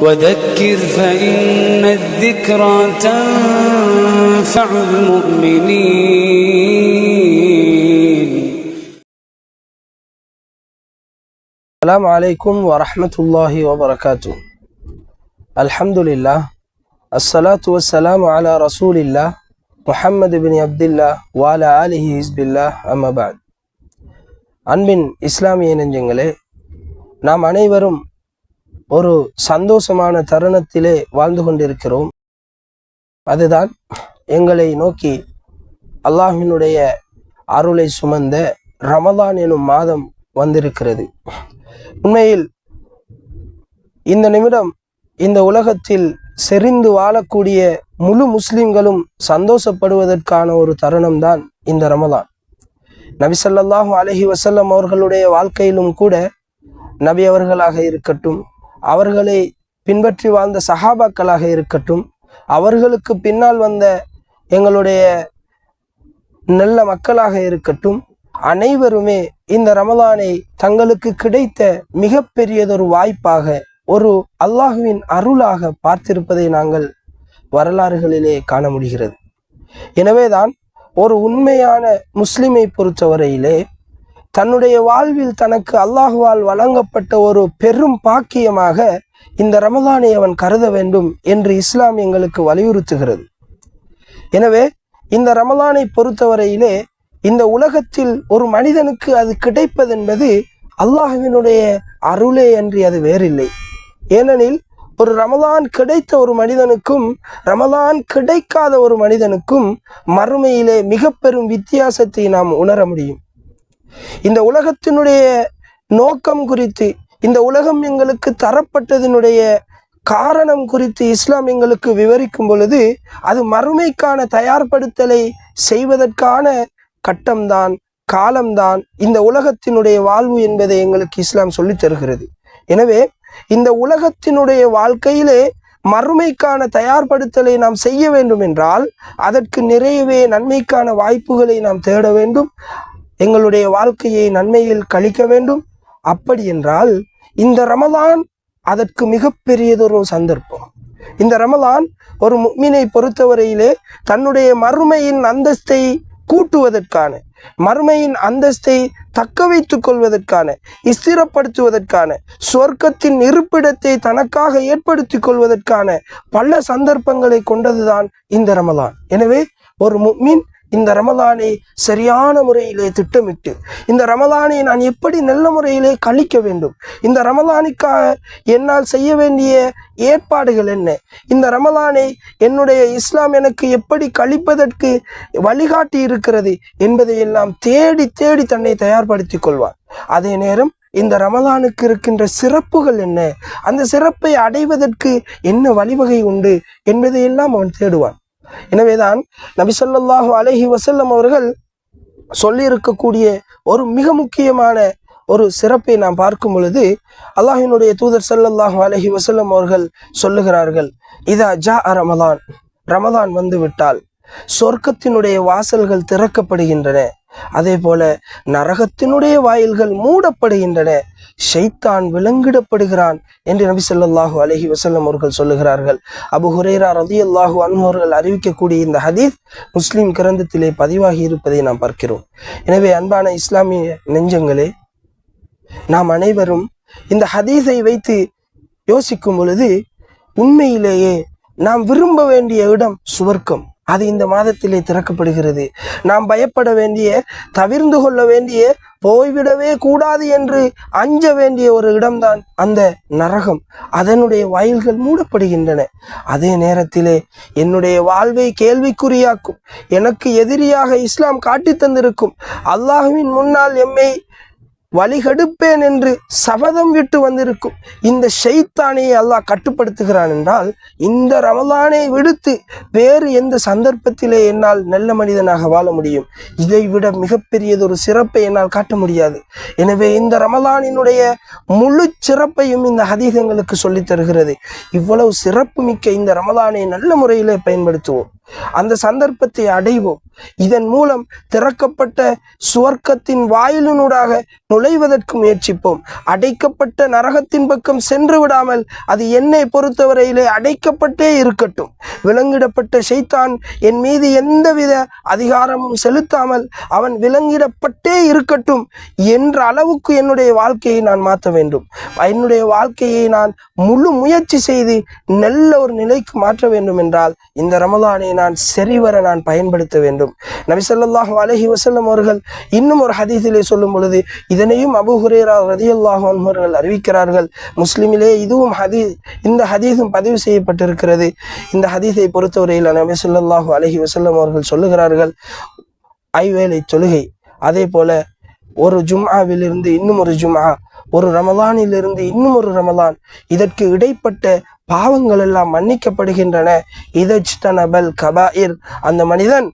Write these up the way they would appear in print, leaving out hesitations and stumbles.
وذكر فإن الذكرى تنفع المؤمنين. السلام عليكم ورحمة الله وبركاته. الحمد لله الصلاة والسلام على رسول الله محمد بن عبد الله وعلى آله حزب الله أما بعد. அன்பின் இஸ்லாமிய நெஞ்சங்களே, நாம் அனைவரும் ஒரு சந்தோஷமான தருணத்திலே வாழ்ந்து கொண்டிருக்கிறோம். அதுதான் எங்களை நோக்கி அல்லாஹ்வினுடைய அருளை சுமந்த ரமலான் எனும் மாதம் வந்திருக்கிறது. உண்மையில் இந்த நிமிடம் இந்த உலகத்தில் செறிந்து வாழக்கூடிய முழு முஸ்லிம்களும் சந்தோஷப்படுவதற்கான ஒரு தருணம்தான் இந்த ரமலான். நபி ஸல்லல்லாஹு அலைஹி வஸல்லம் அவர்களுடைய வாழ்க்கையிலும் கூட நபி அவர்களாக இருக்கட்டும், அவர்களை பின்பற்றி வாழ்ந்த சஹாபாக்களாக இருக்கட்டும், அவர்களுக்கு பின்னால் வந்த எங்களுடைய நல்ல மக்களாக இருக்கட்டும், அனைவருமே இந்த ரமலானை தங்களுக்கு கிடைத்த மிகப்பெரியதொரு வாய்ப்பாக, ஒரு அல்லாஹுவின் அருளாக பார்த்திருப்பதை நாங்கள் வரலாறுகளிலே காண முடிகிறது. எனவேதான் ஒரு உண்மையான முஸ்லிமை பொறுத்தவரையிலே தன்னுடைய வாழ்வில் தனக்கு அல்லாஹுவால் வழங்கப்பட்ட ஒரு பெரும் பாக்கியமாக இந்த ரமலானை அவன் கருத வேண்டும் என்று இஸ்லாம் எங்களுக்கு வலியுறுத்துகிறது. எனவே இந்த ரமலானை பொறுத்தவரையிலே இந்த உலகத்தில் ஒரு மனிதனுக்கு அது கிடைப்பதென்பது அல்லாஹுவினுடைய அருளே அன்றி அது வேறில்லை. ஏனெனில் ஒரு ரமலான் கிடைத்த ஒரு மனிதனுக்கும் ரமலான் கிடைக்காத ஒரு மனிதனுக்கும் மறுமையிலே மிக பெரும் வித்தியாசத்தை நாம் உணர முடியும். இந்த உலகத்தினுடைய நோக்கம் குறித்து, இந்த உலகம் எங்களுக்கு தரப்பட்டதனுடைய காரணம் குறித்து இஸ்லாம் எங்களுக்கு விவரிக்கும் பொழுது அது மறுமைக்கான தயார்படுத்தலை செய்வதற்கான கட்டம்தான், காலம்தான் இந்த உலகத்தினுடைய வாழ்வு என்பதை எங்களுக்கு இஸ்லாம் சொல்லித் தருகிறது. எனவே இந்த உலகத்தினுடைய வாழ்க்கையிலே மறுமைக்கான தயார்படுத்தலை நாம் செய்ய வேண்டும் என்றால் அதற்கு நிறையவே நன்மைக்கான வாய்ப்புகளை நாம் தேட வேண்டும், எங்களுடைய வாழ்க்கையை நன்மையில் கழிக்க வேண்டும். அப்படி என்றால் இந்த ரமலான் அதற்கு மிகப்பெரியதொரு சந்தர்ப்பம். இந்த ரமலான் ஒரு முஃமினை பொறுத்தவரையிலே தன்னுடைய மறுமையின் அந்தஸ்தை கூட்டுவதற்கான, மறுமையின் அந்தஸ்தை தக்க வைத்துக் கொள்வதற்கான, ஸ்திரப்படுத்துவதற்கான, சொர்க்கத்தின் இருப்பிடத்தை தனக்காக ஏற்படுத்திக் கொள்வதற்கான பல சந்தர்ப்பங்களை கொண்டதுதான் இந்த ரமலான். எனவே ஒரு முஃமின் இந்த ரமலானை சரியான முறையிலே திட்டமிட்டு, இந்த ரமலானை நான் எப்படி நல்ல முறையிலே கழிக்க வேண்டும், இந்த ரமலானுக்காக என்னால் செய்ய வேண்டிய ஏற்பாடுகள் என்ன, இந்த ரமலானை என்னுடைய இஸ்லாம் எனக்கு எப்படி கழிப்பதற்கு வழிகாட்டி இருக்கிறது என்பதையெல்லாம் தேடி தேடி தன்னை தயார்படுத்தி கொள்வார். அதே நேரம் இந்த ரமலானுக்கு இருக்கின்ற சிறப்புகள் என்ன, அந்த சிறப்பை அடைவதற்கு என்ன வழிவகை உண்டு என்பதையெல்லாம் அவன் தேடுவான். எனவேதான் நபி ஸல்லல்லாஹு அலைஹி வஸல்லம் அவர்கள் சொல்லி இருக்கக்கூடிய ஒரு மிக முக்கியமான ஒரு சிறப்பை நாம் பார்க்கும் பொழுது அல்லாஹ்வினுடைய தூதர் ஸல்லல்லாஹு அலைஹி வஸல்லம் அவர்கள் சொல்லுகிறார்கள், இதா ஜா ரமலான், ரமலான் வந்து விட்டால் சொர்க்கத்தினுடைய வாசல்கள் திறக்கப்படுகின்றன, அதே போல நரகத்தினுடைய வாயில்கள் மூடப்படுகின்றன, ஷைத்தான் விலங்கிடப்படுகிறான் என்று நபி ஸல்லல்லாஹு அலைஹி வஸல்லம் அவர்கள் சொல்லுகிறார்கள். அபு ஹுரைரா ரலியல்லாஹு அன்ஹு அவர்கள் அறிவிக்கக்கூடிய இந்த ஹதீஸ் முஸ்லிம் கிரந்தத்திலே பதிவாகி இருப்பதை நாம் பார்க்கிறோம். எனவே அன்பான இஸ்லாமிய நெஞ்சங்களே, நாம் அனைவரும் இந்த ஹதீஸை வைத்து யோசிக்கும் பொழுது உண்மையிலேயே நாம் விரும்ப வேண்டிய இடம் சுவர்க்கம், அது இந்த மாதத்திலே திறக்கப்படுகிறது. நாம் பயப்பட வேண்டிய, தவிர்ந்து கொள்ள வேண்டிய, போய்விடவே கூடாது என்று அஞ்ச வேண்டிய ஒரு இடம்தான் அந்த நரகம், அதனுடைய வாயில்கள் மூடப்படுகின்றன. அதே நேரத்திலே என்னுடைய வாழ்வை கேள்விக்குறியாக்கும், எனக்கு எதிரியாக இஸ்லாம் காட்டி தந்திருக்கும், அல்லாஹ்வின் முன்னால் எம்மை வழிகெடுப்பேன் என்று சபதம் விட்டு வந்திருக்கும் இந்த ஷைத்தானை அல்லாஹ் கட்டுப்படுத்துகிறான் என்றால் இந்த ரமலானை விடுத்து வேறு எந்த சந்தர்ப்பத்திலே என்னால் நல்ல மனிதனாக வாழ முடியும்? இதை விட மிகப்பெரியதொரு சிறப்பை என்னால் காட்ட முடியாது. எனவே இந்த ரமலானினுடைய முழு சிறப்பையும் இந்த ஹதீஸ் எங்களுக்கு சொல்லித் தருகிறது. இவ்வளவு சிறப்பு மிக்க இந்த ரமலானை நல்ல முறையிலே பயன்படுத்துவோம், அந்த சந்தர்ப்பத்தை அடைவோம். இதன் மூலம் திறக்கப்பட்ட சுவர்க்கத்தின் வாயிலினூடாக நுழைவதற்கு முயற்சிப்போம். அடைக்கப்பட்ட நரகத்தின் பக்கம் சென்று விடாமல் அது என்னை பொறுத்தவரையிலே அடைக்கப்பட்டே இருக்கட்டும். விலங்கிடப்பட்ட ஷைத்தான் என் மீது எந்தவித அதிகாரமும் செலுத்தாமல் அவன் விலங்கிடப்பட்டே இருக்கட்டும் என்ற அளவுக்கு என்னுடைய வாழ்க்கையை நான் மாற்ற வேண்டும். என்னுடைய வாழ்க்கையை நான் முழு முயற்சி செய்து நல்ல ஒரு நிலைக்கு மாற்ற வேண்டும் என்றால் இந்த ரமலானை நான் சரிவர நான் பயன்படுத்த வேண்டும். நபி ஸல்லல்லாஹு அலைஹி வஸல்லம் அவர்கள் இன்னும் ஒரு ஹதீஸிலே சொல்லும் பொழுது, இதனையும் அபூ ஹுரைரா ரலியல்லாஹு அன்ஹு அவர்கள் அறிவிக்கிறார்கள். முஸ்லிமிலே இதுவும் இந்த ஹதீஸும் பதிவு செய்யப்பட்டிருக்கிறது. இந்த ஹதீஸை பொறுத்தவரையில் நபி ஸல்லல்லாஹு அலைஹி வஸல்லம் அவர்கள் சொல்லுகிறார்கள், ஐவேளை தொழுகை, அதே போல ஒரு ஜும்ஆவிலிருந்து இன்னும் ஒரு ஜும்ஆ, ஒரு ரமலானிலிருந்து இன்னும் ஒரு ரமலான், இதற்கு இடைப்பட்ட பாவங்கள் எல்லாம் மன்னிக்கப்படுகின்றன. இதஜ்தனபல் கபாயிர், அந்த மனிதன்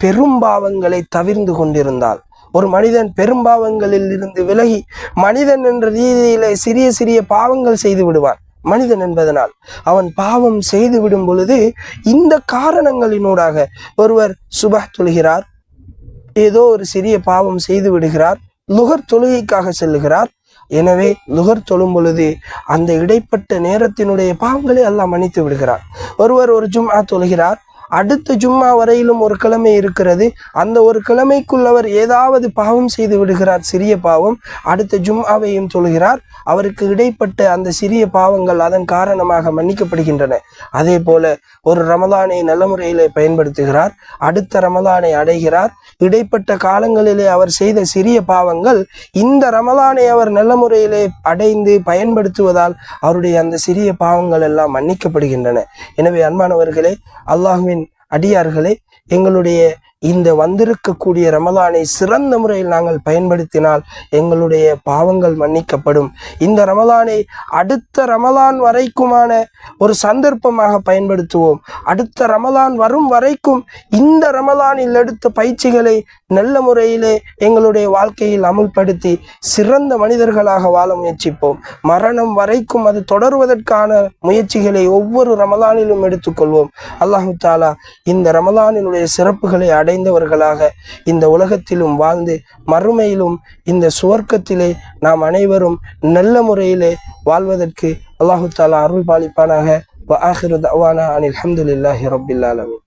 பெரும்பாவங்களை தவிர்ந்து கொண்டிருந்தால், ஒரு மனிதன் பெரும்பாவங்களில் இருந்து விலகி மனிதன் என்ற ரீதியிலே சிறிய சிறிய பாவங்கள் செய்து விடுவான். மனிதன் என்பதனால் அவன் பாவம் செய்து விடும் பொழுது இந்த காரணங்களினூடாக ஒருவர் சுபஹ் தொழுகிறார், ஏதோ ஒரு சிறிய பாவம் செய்து விடுகிறார், லுகர் தொழுகைக்காக செல்லுகிறார். எனவே லுகர் தொழும் பொழுது அந்த இடைப்பட்ட நேரத்தினுடைய பாவங்களை அல்லாஹ் மன்னித்து விடுகிறார். ஒருவர் ஒரு ஜும்ஆ தொழுகிறார், அடுத்த ஜும்மா வரையிலும் ஒரு கிழமை இருக்கிறது, அந்த ஒரு கிழமைக்குள் அவர் ஏதாவது பாவம் செய்து விடுகிறார், சிறிய பாவம், அடுத்த ஜும்ஆவையும் தொழுகிறார், அவருக்கு இடைப்பட்ட அந்த சிறிய பாவங்கள் அதன் காரணமாக மன்னிக்கப்படுகின்றன. அதே போல ஒரு ரமலானை நல்ல முறையிலே பயன்படுத்துகிறார், அடுத்த ரமலானை அடைகிறார், இடைப்பட்ட காலங்களிலே அவர் செய்த சிறிய பாவங்கள் இந்த ரமலானை அவர் நல்ல முறையிலே அடைந்து பயன்படுத்துவதால் அவருடைய அந்த சிறிய பாவங்கள் எல்லாம் மன்னிக்கப்படுகின்றன. எனவே அன்பானவர்களே, அல்லாஹ்வின் அடியார்களே, எங்களுடைய இந்த வந்திருக்கக்கூடிய ரமலானை சிறந்த முறையில் நாங்கள் பயன்படுத்தினால் எங்களுடைய பாவங்கள் மன்னிக்கப்படும். இந்த ரமலானை அடுத்த ரமலான் வரைக்குமான ஒரு சந்தர்ப்பமாக பயன்படுத்துவோம். அடுத்த ரமலான் வரும் வரைக்கும் இந்த ரமலானில் எடுத்த பயிற்சிகளை நல்ல முறையிலே எங்களுடைய வாழ்க்கையில் அமுல்படுத்தி சிறந்த மனிதர்களாக வாழ முயற்சிப்போம். மரணம் வரைக்கும் அது தொடர்வதற்கான முயற்சிகளை ஒவ்வொரு ரமலானிலும் எடுத்துக்கொள்வோம். அல்லாஹு தாலா இந்த ரமலானினுடைய சிறப்புகளை அடைந்தவர்களாக இந்த உலகத்திலும் வாழ்ந்து மறுமையிலும் இந்த சுவர்க்கத்திலே நாம் அனைவரும் நல்ல முறையிலே வாழ்வதற்கு அல்லாஹு தாலா அருள் பாலிப்பானாக. வ ஆகிரு தஅவானா அனில் ஹம்துலில்லாஹி ரப்பில் ஆலமீன்.